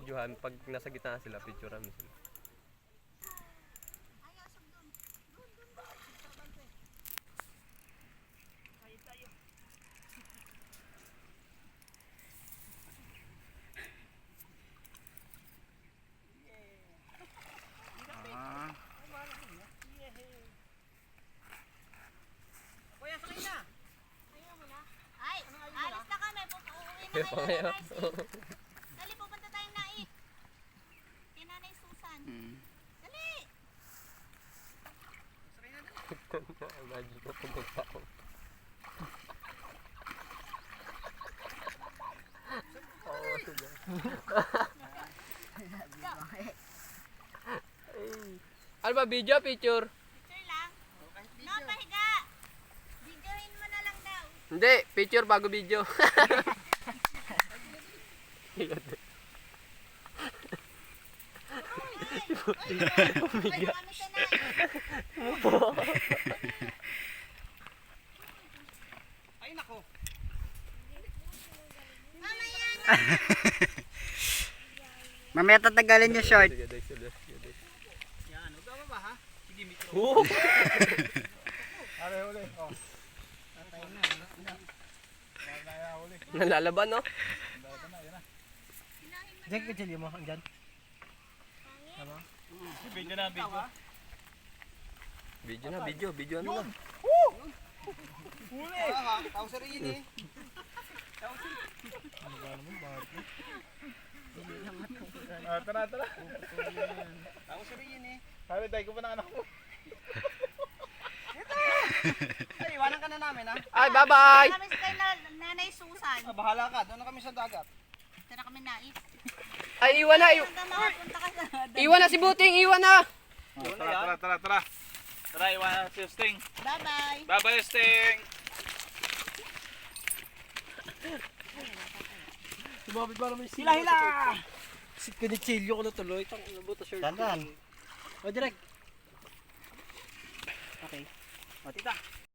videohan. Pag nasa gitna sila, picturean mo sila. Kuya, sakay na. Ayaw mo na? Ay, alis na kami. Uuwi na Kaya kayo pa na ngayon. Dali, pupunta tayong Naik. Kay Nanay Susan. Dali! Sakay na dali. Imagine ko pumunta ako. Oo, sige. Ano ba, video, picture? Picture lang. No, pahiga. Videohin mo na lang daw. Hindi, picture bago video. Ay, kami sa Naik. Ay, nako. Mamaya na. Mamaya tatagalin yung short. Sige, sige, sige, sige. Yan, huwag ka ba ha? Sige, mikro. Oo. Are, uli. Oh. Nalalaban, no? Diyan ka dyan mo, andyan. Video na, video. Video na, video ano na. Huli! Tao sa rin eh. Tara. Tao sa rin eh. Sabi, tayo ko pa ng anak mo. Ito! Ay, iwanan ka na namin ha. Ay, bye-bye! Kami sa Nanay Susan. Bahala ka, doon na kami sa dagat. Ito na kami Naik. Ay, iwan na! Hanggang makapunta ka sa... Iwan na si Buting! Iwan na! Tara. Tara, iwanan si Sting. Bye-bye. Bye-bye, Sting! Sumabit ba naman Hila! Si Kinichilyo ko na tuloy. Itang nabuta shirt. Dandan. O, direct. Okay. O, tita.